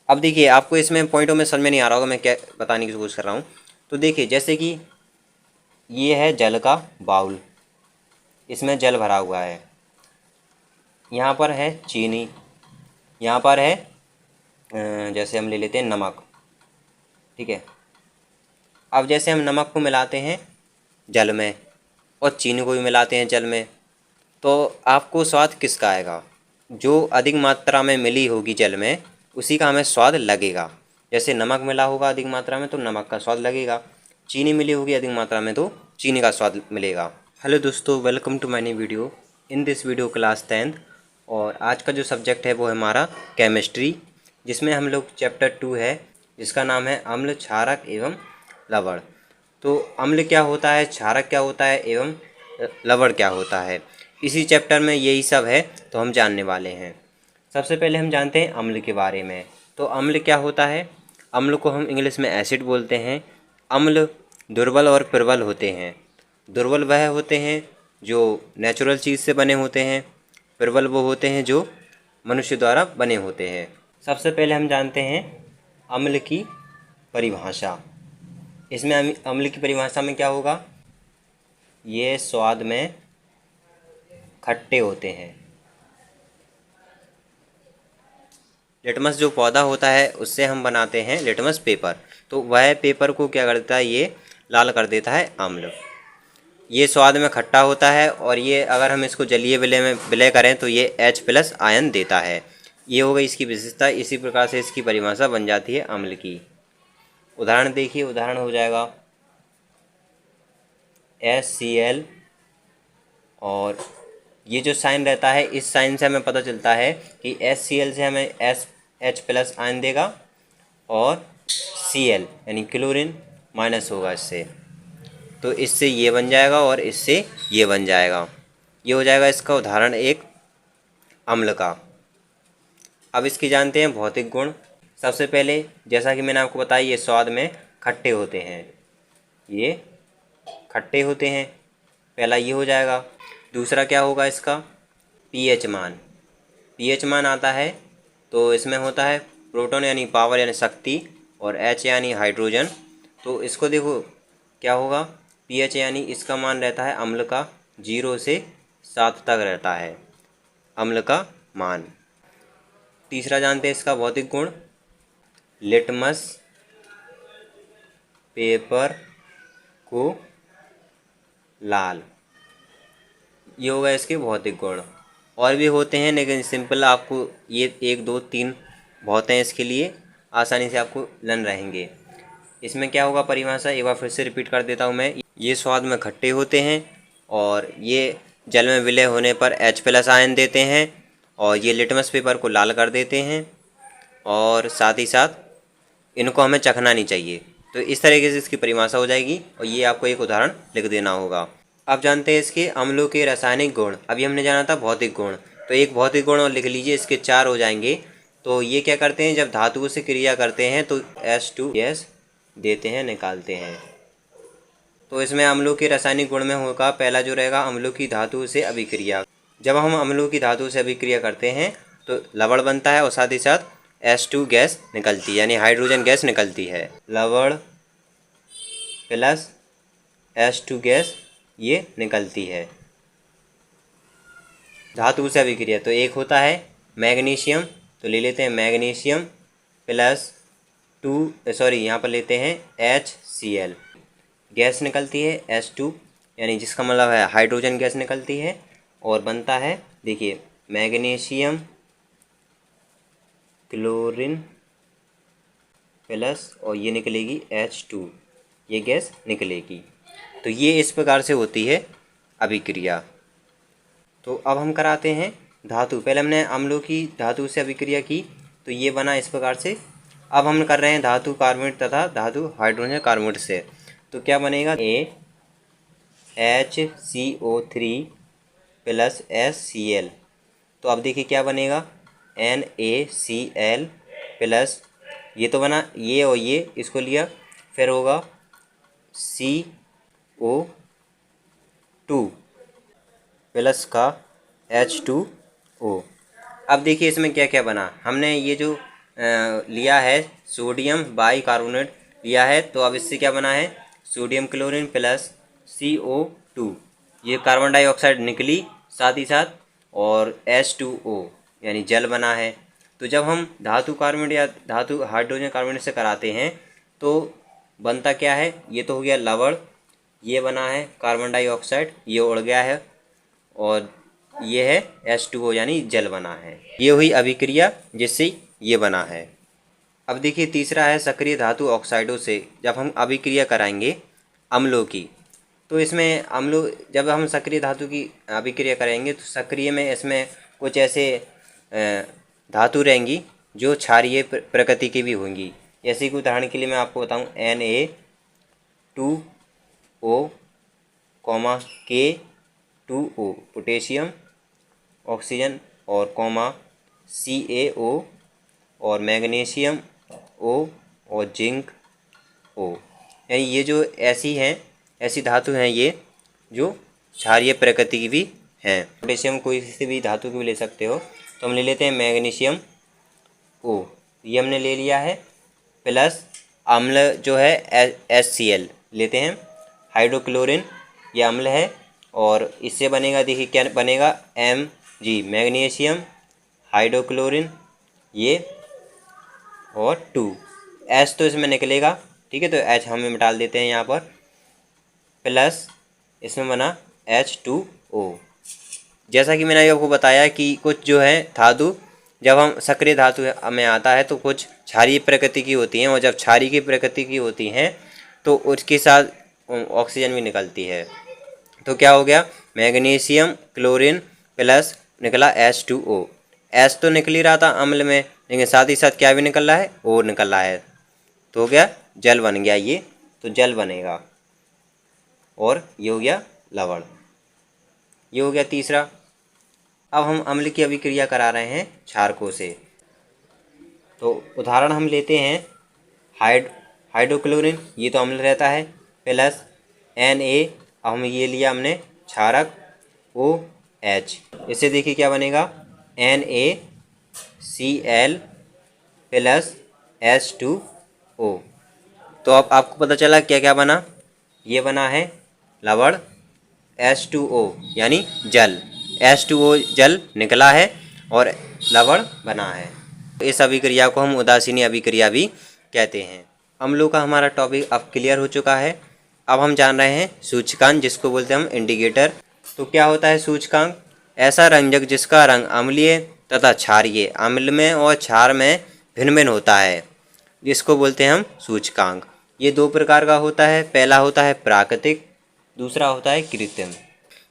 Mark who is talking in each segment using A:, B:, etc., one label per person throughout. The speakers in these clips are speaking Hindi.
A: अब देखिए आपको इसमें पॉइंटों में समझ में नहीं आ रहा होगा मैं क्या बताने की कोशिश कर रहा हूँ। तो देखिए जैसे कि ये है जल का बाउल, इसमें जल भरा हुआ है, यहाँ पर है चीनी, यहाँ पर है जैसे हम ले लेते हैं नमक, ठीक है। अब जैसे हम नमक को मिलाते हैं जल में और चीनी को भी मिलाते हैं जल में, तो आपको स्वाद किसका आएगा? जो अधिक मात्रा में मिली होगी जल में उसी का हमें स्वाद लगेगा। जैसे नमक मिला होगा अधिक मात्रा में तो नमक का स्वाद लगेगा, चीनी मिली होगी अधिक मात्रा में तो चीनी का स्वाद मिलेगा। हेलो दोस्तों, welcome to my new video. In this video class 10th, और आज का जो सब्जेक्ट है वो है हमारा केमिस्ट्री, जिसमें हम लोग चैप्टर 2 है जिसका नाम है अम्ल, क्षारक एवं लवण। तो अम्ल क्या होता है, क्षारक क्या होता है एवं लवण क्या होता है, इसी चैप्टर में यही सब है तो हम जानने वाले हैं। सबसे पहले हम जानते हैं अम्ल के बारे में। तो अम्ल क्या होता है? अम्ल को हम इंग्लिश में एसिड बोलते हैं। अम्ल दुर्बल और प्रबल होते हैं। दुर्बल वह होते हैं जो नेचुरल चीज़ से बने होते हैं, प्रबल वो होते हैं जो मनुष्य द्वारा बने होते हैं। सबसे पहले हम जानते हैं अम्ल की परिभाषा। इसमें अम्ल की परिभाषा में क्या होगा? ये स्वाद में खट्टे होते हैं। लिटमस जो पौधा होता है उससे हम बनाते हैं लिटमस पेपर, तो वह पेपर को क्या करता है, ये लाल कर देता है अम्ल। ये स्वाद में खट्टा होता है और ये अगर हम इसको जलीय विलय में विलय करें तो ये H+ आयन देता है। ये हो गई इसकी विशेषता। इसी प्रकार से इसकी परिभाषा बन जाती है अम्ल की। उदाहरण देखिए, उदाहरण हो जाएगा HCl, और ये जो साइन रहता है इस साइन से हमें पता चलता है कि HCl से हमें H+ आयन देगा और Cl यानी क्लोरीन माइनस होगा इससे, तो इससे ये बन जाएगा और इससे ये बन जाएगा। ये हो जाएगा इसका उदाहरण एक अम्ल का। अब इसकी जानते हैं भौतिक गुण। सबसे पहले जैसा कि मैंने आपको बताया ये स्वाद में खट्टे होते हैं, ये खट्टे होते हैं, पहला ये हो जाएगा। दूसरा क्या होगा इसका? pH मान। pH मान आता है तो इसमें होता है प्रोटॉन यानी पावर यानी शक्ति और H यानी हाइड्रोजन। तो इसको देखो क्या होगा, pH यानी इसका मान रहता है अम्ल का 0 से 7 तक रहता है अम्ल का मान। तीसरा जानते हैं इसका भौतिक गुण। लिटमस पेपर को लाल, ये होगा इसके भौतिक गुण। और भी होते हैं लेकिन सिंपल आपको ये 1 2 3 बहुत हैं, इसके लिए आसानी से आपको लन रहेंगे। इसमें क्या होगा परिभाषा, एक बार फिर से रिपीट कर देता हूँ मैं। ये स्वाद में खट्टे होते हैं और ये जल में विलय होने पर H+ आयन देते हैं और ये लिटमस पेपर को लाल कर देते हैं, और साथ ही साथ इनको हमें चखना नहीं चाहिए। तो इस तरीके से इसकी परिभाषा हो जाएगी और ये आपको एक उदाहरण लिख देना होगा। अब जानते हैं इसके अम्लों के रासायनिक गुण। अभी हमने जाना था भौतिक गुण, तो एक भौतिक गुण और लिख लीजिए, इसके 4 हो जाएंगे। तो ये क्या करते हैं, जब धातुओं से क्रिया करते हैं तो H2S देते हैं, निकालते हैं। तो इसमें अम्लों के रासायनिक गुण में होगा पहला जो रहेगा अम्लों की धातु से अभिक्रिया। जब हम अम्लों की धातु से अभिक्रिया करते हैं तो लवण बनता है और साथ ही साथ H2 गैस निकलती है यानी हाइड्रोजन गैस निकलती है। लवण प्लस H2 गैस ये निकलती है धातु से अभिक्रिया। तो एक होता है मैग्नीशियम, तो ले लेते हैं मैग्नीशियम प्लस 2 सॉरी यहाँ पर लेते हैं HCl, गैस निकलती है H2 यानी जिसका मतलब है हाइड्रोजन गैस निकलती है और बनता है, देखिए मैग्नीशियम क्लोरीन प्लस और ये निकलेगी H2, ये गैस निकलेगी। तो ये इस प्रकार से होती है अभिक्रिया। तो अब हम कराते हैं धातु। पहले हमने अम्लों की धातु से अभिक्रिया की तो ये बना इस प्रकार से। अब हम कर रहे हैं धातु कार्बोनेट तथा धातु हाइड्रोजन कार्बोनेट से। तो क्या बनेगा, HCO3 प्लस HCl। तो अब देखिए क्या बनेगा, NaCl प्लस ये तो बना, ये और ये इसको लिया, फिर होगा CO2 प्लस का H2O। अब देखिए इसमें क्या क्या बना। हमने ये जो लिया है सोडियम बाइकार्बोनेट लिया है, तो अब इससे क्या बना है सोडियम क्लोरीन प्लस CO2, ये कार्बन डाइऑक्साइड निकली साथ ही साथ, और H2O यानी जल बना है। तो जब हम धातु कार्बोनेट या धातु हाइड्रोजन कार्बोनेट से कराते हैं तो बनता क्या है, ये तो हो गया लवण, ये बना है कार्बन डाइऑक्साइड, ये उड़ गया है, और ये है H2O यानी जल बना है। ये हुई अभिक्रिया जिससे ये बना है। अब देखिए तीसरा है सक्रिय धातु ऑक्साइडों से जब हम अभिक्रिया कराएंगे अम्लों की। तो इसमें अम्लों, जब हम सक्रिय धातु की अभिक्रिया करेंगे तो सक्रिय में इसमें कुछ ऐसे धातु रहेंगी जो क्षारीय प्रकृति की भी होंगी। जैसे कि उदाहरण के लिए मैं आपको बताऊं Na2O, K2O पोटेशियम ऑक्सीजन, और CaO और मैग्नीशियम O और जिंक O, यानी ये जो ऐसी धातु हैं ये जो क्षारीय प्रकृति की भी हैं। पोटेशियम कोई से भी धातु की भी ले सकते हो, तो हम ले लेते हैं मैग्नीशियम O, ये हमने ले लिया है, प्लस अम्ल जो है HCl लेते हैं, हाइड्रोक्लोरिन ये अम्ल है, और इससे बनेगा, देखिए क्या बनेगा Mg मैग्नीशियम हाइड्रोक्लोरिन ये, और 2 H तो इसमें निकलेगा, ठीक है, तो H हम में डाल देते हैं यहाँ पर, प्लस इसमें बना H2O। जैसा कि मैंने आपको बताया कि कुछ जो है धातु जब हम सक्रिय धातु में आता है तो कुछ क्षारीय प्रकृति की होती हैं, और जब क्षारीय की प्रकृति की होती हैं तो उसके साथ ऑक्सीजन भी निकलती है। तो क्या हो गया, मैग्नीशियम क्लोरीन प्लस निकला H2O। H तो निकल ही रहा था अम्ल में, लेकिन साथ ही साथ क्या भी निकल रहा है, O निकल रहा है, तो हो गया जल बन गया ये, तो जल बनेगा, और ये हो गया लवण। ये हो गया तीसरा। अब हम अम्ल की अभिक्रिया करा रहे हैं क्षारकों से, तो उदाहरण हम लेते हैं हाइड्रोक्लोरिन, ये तो अम्ल रहता है, प्लस Na, अब हम ये लिया हमने क्षारक OH, इससे देखिए क्या बनेगा NaCl प्लस H2O। तो अब आपको पता चला क्या क्या बना, ये बना है लवण, H2O यानी जल, H2O जल निकला है और लवण बना है। इस अभिक्रिया को हम उदासीनी अभिक्रिया भी कहते हैं। अम्लों का हमारा टॉपिक अब क्लियर हो चुका है। अब हम जान रहे हैं सूचकांक, जिसको बोलते हैं हम इंडिकेटर। तो क्या होता है सूचकांक, ऐसा रंजक जिसका रंग अम्लीय तथा क्षारीय, अम्ल में और क्षार में भिन्न भिन्न होता है, जिसको बोलते हैं हम सूचकांक। ये दो प्रकार का होता है, पहला होता है प्राकृतिक, दूसरा होता है कृत्रिम।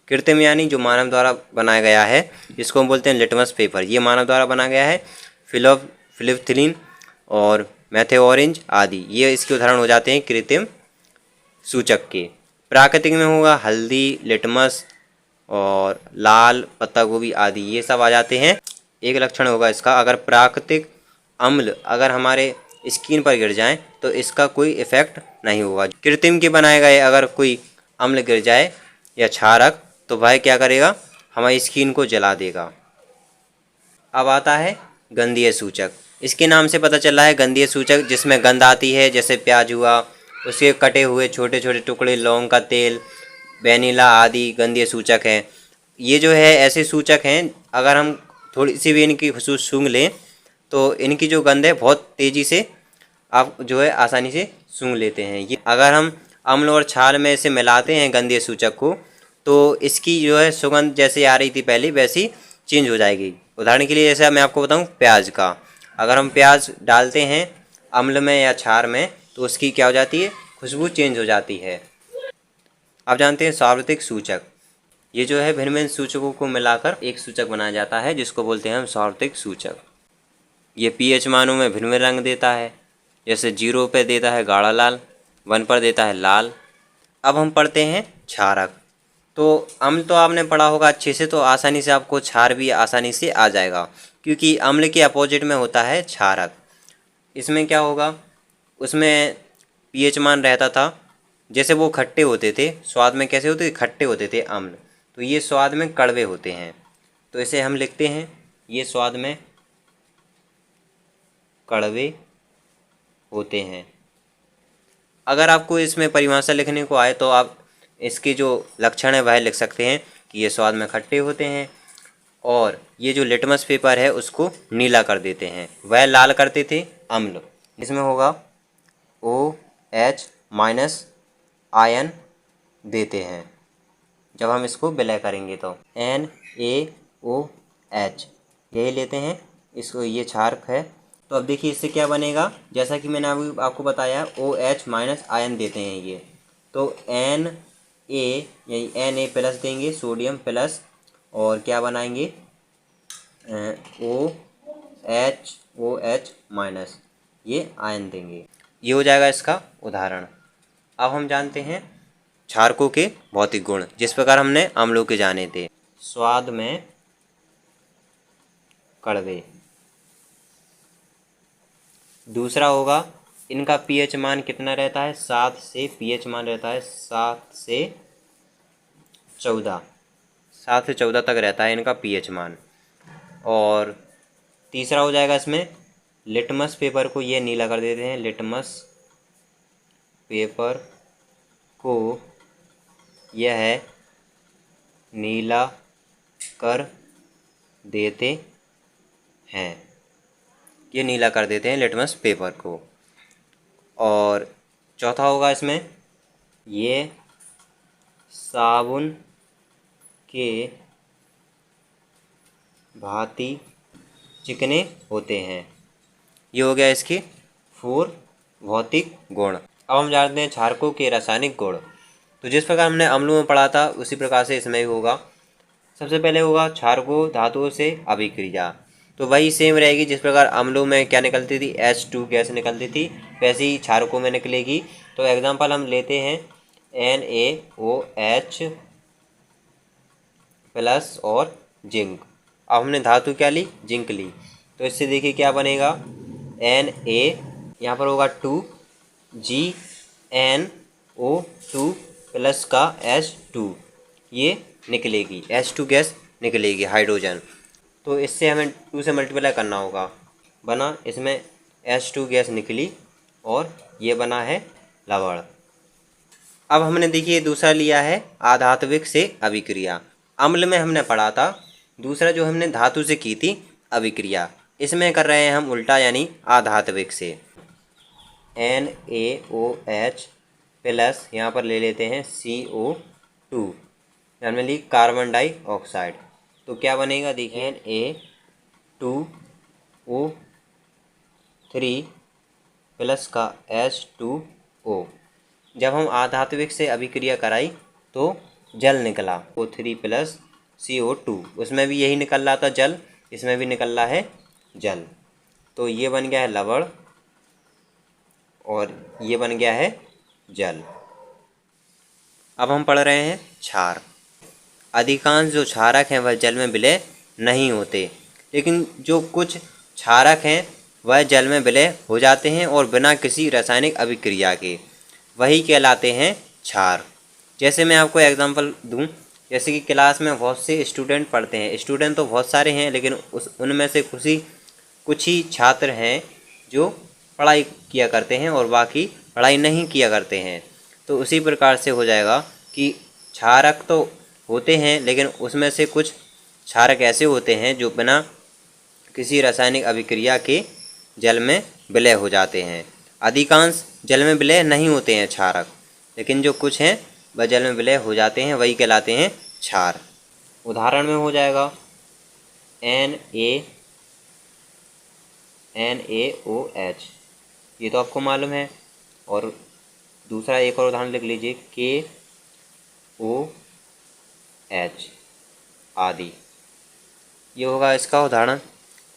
A: कृत्रिम यानी जो मानव द्वारा बनाया गया है, जिसको हम बोलते हैं लिटमस पेपर, ये मानव द्वारा बनाया गया है। फिलिप्थिलीन और मेथेओरेंज आदि ये इसके उदाहरण हो जाते हैं कृत्रिम सूचक के। प्राकृतिक में होगा हल्दी, लिटमस और लाल पत्ता गोभी आदि, ये सब आ जाते हैं। एक लक्षण होगा इसका, अगर प्राकृतिक अम्ल अगर हमारे स्किन पर गिर जाए तो इसका कोई इफेक्ट नहीं होगा। कृत्रिम के बनाए गए अगर कोई अम्ल गिर जाए या क्षारक, तो वह क्या करेगा, हमारी स्किन को जला देगा। अब आता है गंधीय सूचक। इसके नाम से पता चल रहा है गंधीय सूचक, जिसमें गंध आती है, जैसे प्याज हुआ, उसके कटे हुए छोटे छोटे टुकड़े, लौंग का तेल, वेनिला आदि गंधीय सूचक हैं। ये जो है ऐसे सूचक हैं, अगर हम थोड़ी सी भी इनकी खुशबू सूंघ लें तो इनकी जो गंध है बहुत तेज़ी से आप जो है आसानी से सूंघ लेते हैं। ये अगर हम अम्ल और क्षार में इसे मिलाते हैं गंधीय सूचक को, तो इसकी जो है सुगंध जैसे आ रही थी पहले वैसी चेंज हो जाएगी। उदाहरण के लिए जैसे मैं आपको बताऊं प्याज का, अगर हम प्याज डालते हैं अम्ल में या क्षार में तो उसकी क्या हो जाती है, खुशबू चेंज हो जाती है। अब जानते हैं सार्वत्रिक सूचक। ये जो है भिन्न भिन्न सूचकों को मिलाकर एक सूचक बनाया जाता है, जिसको बोलते हैं हम सार्वत्रिक सूचक। ये pH मानों में भिन्न भिन्न रंग देता है, जैसे 0 पे देता है गाढ़ा लाल, 1 पर देता है लाल। अब हम पढ़ते हैं क्षारक। तो अम्ल तो आपने पढ़ा होगा अच्छे से, तो आसानी से आपको क्षार भी आसानी से आ जाएगा, क्योंकि अम्ल के अपोजिट में होता है क्षारक। इसमें क्या होगा, उसमें pH मान रहता था, जैसे वो खट्टे होते थे, स्वाद में कैसे होते थे, खट्टे होते थे अम्ल, तो ये स्वाद में कड़वे होते हैं। तो इसे हम लिखते हैं, ये स्वाद में कड़वे होते हैं। अगर आपको इसमें परिभाषा लिखने को आए तो आप इसके जो लक्षण है वह लिख सकते हैं कि ये स्वाद में खट्टे होते हैं और ये जो लिटमस पेपर है उसको नीला कर देते हैं। वह लाल करते थे अम्ल। इसमें होगा OH माइनस आयन देते हैं जब हम इसको विलय करेंगे तो NaOH यही लेते हैं इसको, ये क्षारक है। तो अब देखिए इससे क्या बनेगा, जैसा कि मैंने अभी आपको बताया OH माइनस आयन देते हैं ये, तो Na यही Na प्लस देंगे, सोडियम प्लस, और क्या बनाएंगे OH माइनस, ये आयन देंगे। ये हो जाएगा इसका उदाहरण। अब हम जानते हैं क्षारकों के भौतिक गुण, जिस प्रकार हमने अम्लों के जाने थे। स्वाद में कड़वे। दूसरा होगा इनका pH मान कितना रहता है, 7 से pH मान रहता है 7 से 14 तक रहता है इनका pH मान। और तीसरा हो जाएगा इसमें लिटमस पेपर को ये नीला कर देते हैं, लिटमस पेपर को यह नीला कर देते हैं, ये नीला कर देते हैं लिटमस पेपर को। और चौथा होगा इसमें ये साबुन के भांति चिकने होते हैं। ये हो गया इसके 4 भौतिक गुण। अब हम जानते हैं क्षारकों के रासायनिक गुण। तो जिस प्रकार हमने अम्लों में पढ़ा था उसी प्रकार से इसमें भी होगा। सबसे पहले होगा क्षारकों धातुओं से अभिक्रिया, तो वही सेम रहेगी जिस प्रकार अम्लों में क्या निकलती थी, H2 गैस निकलती थी, वैसे ही क्षारकों में निकलेगी। तो एग्जांपल हम लेते हैं NaOH प्लस और जिंक। अब हमने धातु क्या ली, जिंक ली, तो इससे देखिए क्या बनेगा, Na यहाँ पर होगा 2 GnO2 प्लस का H2, ये निकलेगी, H2 गैस निकलेगी हाइड्रोजन। तो इससे हमें 2 से मल्टीप्लाई करना होगा, बना इसमें H2 गैस निकली और ये बना है लवण। अब हमने देखिए दूसरा लिया है आधात्विक से अभिक्रिया। अम्ल में हमने पढ़ा था, दूसरा जो हमने धातु से की थी अभिक्रिया, इसमें कर रहे हैं हम उल्टा, यानी आधात्विक से। NaOH प्लस यहाँ पर ले लेते हैं CO2, यानी ली कार्बन डाइऑक्साइड। तो क्या बनेगा देखिए Na2O3 प्लस का H2O। जब हम आधात्विक से अभिक्रिया कराई तो जल निकला, O3 प्लस CO2, उसमें भी यही निकल रहा था जल, इसमें भी निकल रहा है जल। तो ये बन गया है लवण और ये बन गया है जल। अब हम पढ़ रहे हैं क्षार। अधिकांश जो क्षारक हैं वह जल में विलय नहीं होते, लेकिन जो कुछ क्षारक हैं वह जल में विलय हो जाते हैं और बिना किसी रासायनिक अभिक्रिया के, वही कहलाते हैं क्षार। जैसे मैं आपको एग्जांपल दूं, जैसे कि क्लास में बहुत से स्टूडेंट पढ़ते हैं, स्टूडेंट तो बहुत सारे हैं, लेकिन उनमें से कुछ ही छात्र हैं जो पढ़ाई किया करते हैं और बाकी पढ़ाई नहीं किया करते हैं। तो उसी प्रकार से हो जाएगा कि क्षारक तो होते हैं, लेकिन उसमें से कुछ क्षारक ऐसे होते हैं जो बिना किसी रासायनिक अभिक्रिया के जल में विलय हो जाते हैं। अधिकांश जल में विलय नहीं होते हैं क्षारक, लेकिन जो कुछ हैं वह जल में विलय हो जाते हैं, वही कहलाते हैं क्षार। उदाहरण में हो जाएगा NaOH, ये तो आपको मालूम है। और दूसरा एक और उदाहरण लिख लीजिए KOH आदि, ये होगा इसका उदाहरण।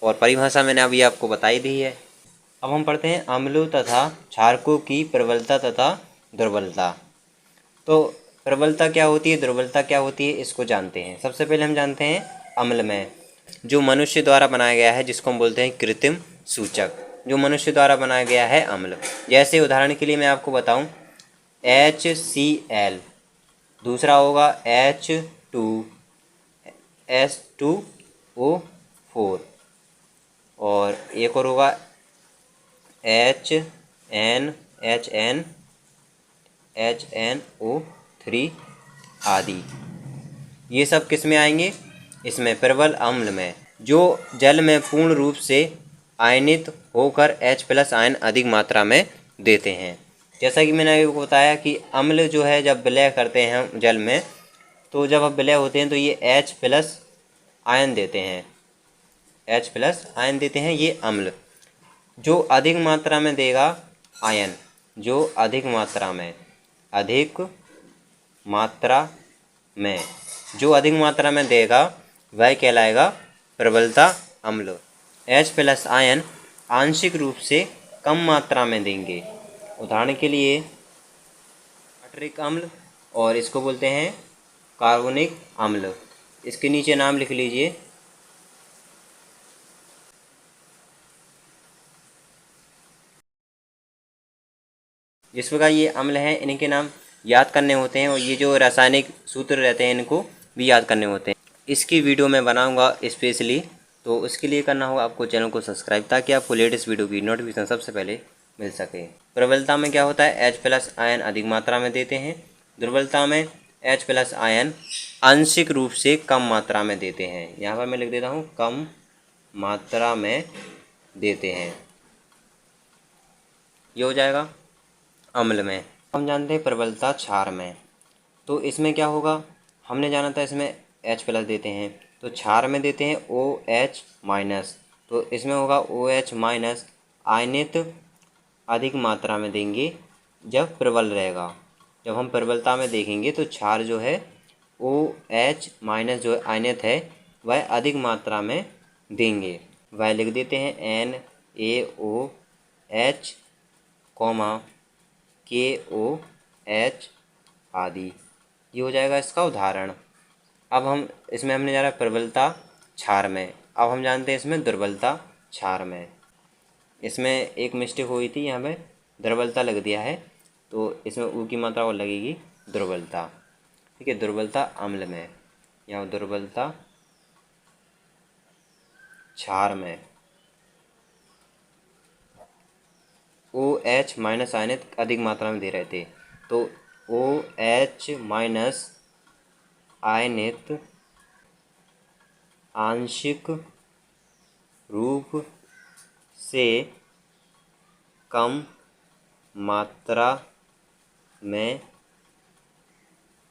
A: और परिभाषा मैंने अभी आपको बताई दी है। अब हम पढ़ते हैं अम्लों तथा क्षारकों की प्रबलता तथा दुर्बलता। तो प्रबलता क्या होती है, दुर्बलता क्या होती है, इसको जानते हैं। सबसे पहले हम जानते हैं अम्ल में जो मनुष्य द्वारा बनाया गया है, जिसको हम बोलते हैं कृत्रिम सूचक, जो मनुष्य द्वारा बनाया गया है अम्ल। जैसे उदाहरण के लिए मैं आपको बताऊं HCl, दूसरा होगा H2S2O4, और एक और होगा HNHNO3 आदि। ये सब किस में आएंगे? इसमें प्रबल अम्ल में, जो जल में पूर्ण रूप से आयनित होकर H+ आयन अधिक मात्रा में देते हैं। जैसा कि मैंने आपको बताया कि अम्ल जो है जब विलय करते हैं हम जल में, तो जब हम विलय होते हैं तो ये H+ आयन देते हैं, H+ आयन देते हैं ये अम्ल। जो अधिक मात्रा में देगा आयन, जो अधिक मात्रा में जो अधिक मात्रा में देगा वह कहलाएगा प्रबलता अम्ल। H+ आयन आंशिक रूप से कम मात्रा में देंगे। उदाहरण के लिए टार्टरिक अम्ल, और इसको बोलते हैं कार्बोनिक अम्ल। इसके नीचे नाम लिख लीजिए। जिस प्रकार ये अम्ल हैं इनके नाम याद करने होते हैं, और ये जो रासायनिक सूत्र रहते हैं इनको भी याद करने होते हैं। इसकी वीडियो मैं बनाऊंगा स्पेशली, तो उसके लिए करना होगा आपको चैनल को सब्सक्राइब, ताकि आपको लेटेस्ट वीडियो की नोटिफिकेशन सबसे पहले मिल सके। प्रबलता में क्या होता है? H+ आयन अधिक मात्रा में देते हैं। दुर्बलता में H+ आयन आंशिक रूप से कम मात्रा में देते हैं। यहाँ पर मैं लिख देता हूँ कम मात्रा में देते हैं। ये हो जाएगा अम्ल में। हम जानते हैं प्रबलता क्षार में, तो इसमें क्या होगा? हमने जाना था इसमें H+ देते हैं, तो क्षार में देते हैं OH-, तो इसमें होगा OH- आयनित अधिक मात्रा में देंगे जब प्रबल रहेगा। जब हम प्रबलता में देखेंगे तो क्षार जो है OH- जो आयनित है वह अधिक मात्रा में देंगे। वह लिख देते हैं NaOH, KOH आदि। ये हो जाएगा इसका उदाहरण। अब हम इसमें हमने जाना प्रबलता क्षार में, अब हम जानते हैं इसमें दुर्बलता क्षार में। इसमें एक मिस्टेक हुई थी, यहाँ पे दुर्बलता लग दिया है, तो इसमें ऊ की मात्रा और लगेगी दुर्बलता। ठीक है, दुर्बलता अम्ल में, यहाँ दुर्बलता क्षार में OH- आयनित अधिक मात्रा में दे रहे थे, तो OH- आयनित आंशिक रूप से कम मात्रा में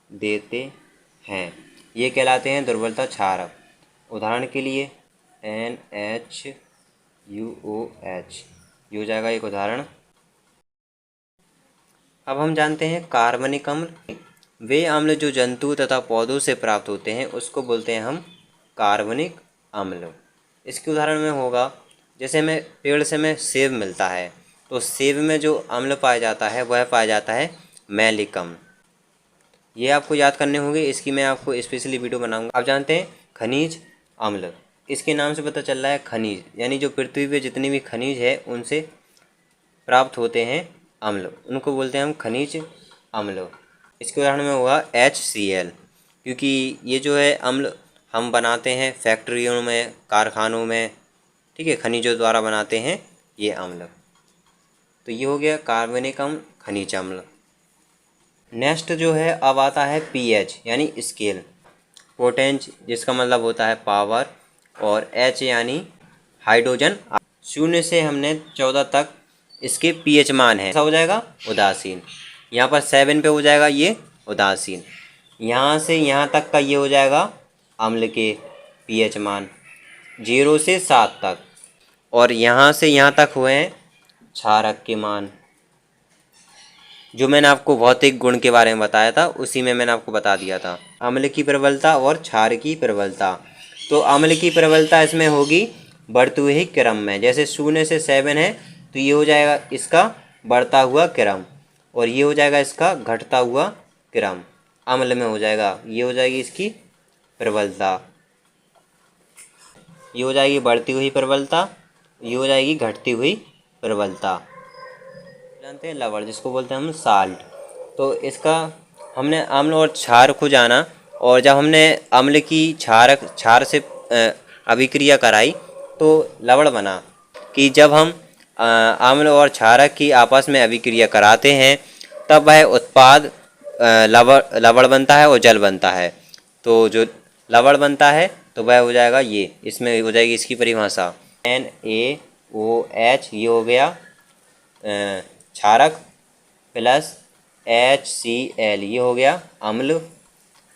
A: देते हैं, ये कहलाते हैं दुर्बलता क्षारक। उदाहरण के लिए NaHUOH, ये हो जाएगा एक उदाहरण। अब हम जानते हैं कार्बनिक अम्ल। वे अम्ल जो जंतु तथा पौधों से प्राप्त होते हैं उसको बोलते हैं हम कार्बनिक अम्ल। इसके उदाहरण में होगा, जैसे हमें पेड़ से हमें सेब मिलता है, तो सेब में जो अम्ल पाया जाता है वह पाया जाता है मैलिक अम्ल। ये आपको याद करने होंगे, इसकी मैं आपको स्पेशली वीडियो बनाऊंगा। आप जानते हैं खनिज अम्ल, इसके नाम से पता चल रहा है खनिज, यानी जो पृथ्वी पे जितनी भी खनिज है उनसे प्राप्त होते हैं अम्ल, उनको बोलते हैं हम खनिज अम्ल। इसके उदाहरण में हुआ HCl, क्योंकि ये जो है अम्ल हम बनाते हैं फैक्ट्रियों में, कारखानों में, ठीक है, खनिजों द्वारा बनाते हैं ये अम्ल। तो ये हो गया कार्बनिक अम्ल, खनिज अम्ल। नेक्स्ट जो है अब आता है pH यानी स्केल। पोटेंज जिसका मतलब होता है पावर, और H यानी हाइड्रोजन। 0 से हमने 14 तक इसके pH मान है, ऐसा हो जाएगा उदासीन। यहाँ पर 7 पे हो जाएगा ये उदासीन। यहाँ से यहाँ तक का ये हो जाएगा अम्ल के pH मान 0 से 7 तक, और यहाँ से यहाँ तक हुए हैं क्षारक के मान। जो मैंने आपको भौतिक गुण के बारे में बताया था उसी में मैंने आपको बता दिया था, अम्ल की प्रबलता और क्षार की प्रबलता। तो अम्ल की प्रबलता इसमें होगी बढ़ते हुए क्रम में, जैसे 0 से 7 है तो ये हो जाएगा इसका बढ़ता हुआ क्रम, और ये हो जाएगा इसका घटता हुआ क्रम। अम्ल में हो जाएगा, ये हो जाएगी इसकी प्रबलता, ये हो जाएगी बढ़ती हुई प्रबलता, ये हो जाएगी घटती हुई प्रबलता। जानते हैं लवण जिसको बोलते हैं हम साल्ट। तो इसका हमने अम्ल और क्षार को जाना, और जब हमने अम्ल की क्षार से अभिक्रिया कराई तो लवण बना। कि जब हम अम्ल और क्षारक की आपस में अभिक्रिया कराते हैं, तब वह उत्पाद लवण बनता है और जल बनता है। तो जो लवण बनता है तो वह हो जाएगा ये, इसमें हो जाएगी इसकी परिभाषा NaOH, ये हो गया क्षारक, प्लस HCl, ये हो गया अम्ल।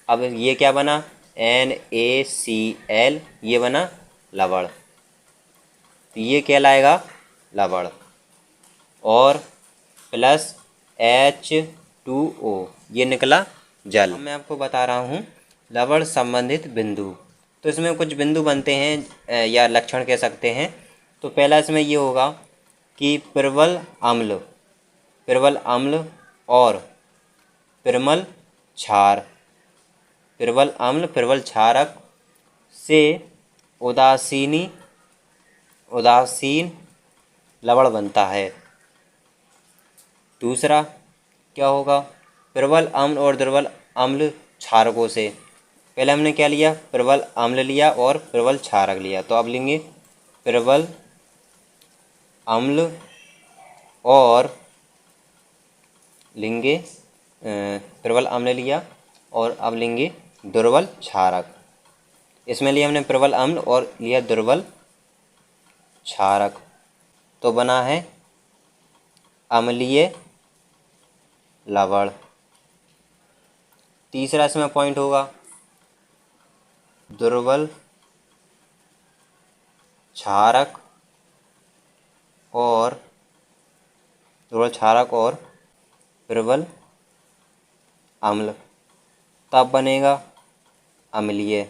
A: अब ये क्या बना, NaCl, ये बना लवण। तो ये कहलाएगा लवण, और प्लस H2O, ये निकला जल। मैं आपको बता रहा हूँ लवण संबंधित बिंदु। तो इसमें कुछ बिंदु बनते हैं या लक्षण कह सकते हैं। तो पहला इसमें ये होगा कि प्रबल अम्ल और प्रबल क्षार, प्रबल अम्ल प्रबल क्षारक से उदासीन लवण बनता है। दूसरा क्या होगा, प्रबल अम्ल और दुर्बल अम्ल क्षारकों से। पहले हमने क्या लिया, प्रबल अम्ल लिया और प्रबल क्षारक लिया। तो अब लेंगे प्रबल अम्ल और लेंगे प्रबल अम्ल लिया, और अब लेंगे दुर्बल क्षारक। इसमें लिया हमने प्रबल अम्ल और लिया दुर्बल क्षारक, तो बना है अम्लीय लवण। तीसरा इसमें पॉइंट होगा दुर्बल क्षारक और प्रबल अम्ल, तब बनेगा अम्लीय।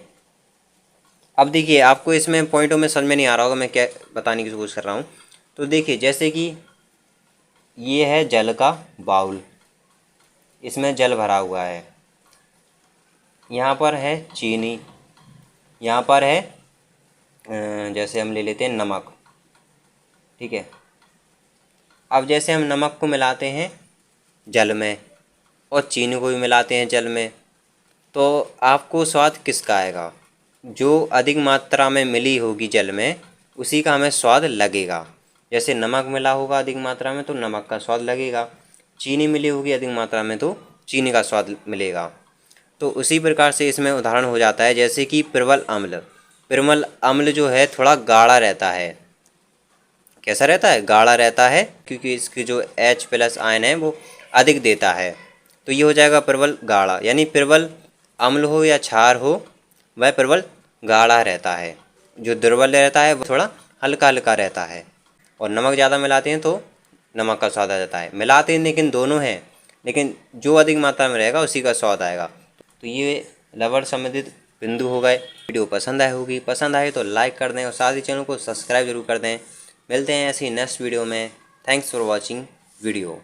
A: अब देखिए, आपको इसमें पॉइंटों में समझ में नहीं आ रहा होगा मैं क्या बताने की कोशिश कर रहा हूँ। तो देखिए, जैसे कि ये है जल का बाउल, इसमें जल भरा हुआ है, यहाँ पर है चीनी, यहाँ पर है जैसे हम ले लेते हैं नमक, ठीक है। अब जैसे हम नमक को मिलाते हैं जल में और चीनी को भी मिलाते हैं जल में, तो आपको स्वाद किसका आएगा, जो अधिक मात्रा में मिली होगी जल में उसी का हमें स्वाद लगेगा। जैसे नमक मिला होगा अधिक मात्रा में तो नमक का स्वाद लगेगा, चीनी मिली होगी अधिक मात्रा में तो चीनी का स्वाद मिलेगा। तो उसी प्रकार से इसमें उदाहरण हो जाता है, जैसे कि प्रबल अम्ल जो है थोड़ा गाढ़ा रहता है। कैसा रहता है, गाढ़ा रहता है, क्योंकि इसकी जो H+ आयन है वो अधिक देता है। तो ये हो जाएगा प्रबल गाढ़ा, यानी प्रबल अम्ल हो या क्षार हो वह प्रबल गाढ़ा रहता है। जो दुर्बल रहता है वो थोड़ा हल्का हल्का रहता है। और नमक ज़्यादा मिलाते हैं तो नमक का स्वाद आ जाता है। मिलाते हैं लेकिन दोनों हैं, लेकिन जो अधिक मात्रा में रहेगा उसी का स्वाद आएगा। तो ये लवण संबंधित बिंदु हो गए। वीडियो पसंद आए तो लाइक कर दें और साथ ही चैनल को सब्सक्राइब जरूर कर दें। मिलते हैं ऐसी नेक्स्ट वीडियो में। Thanks for watching video.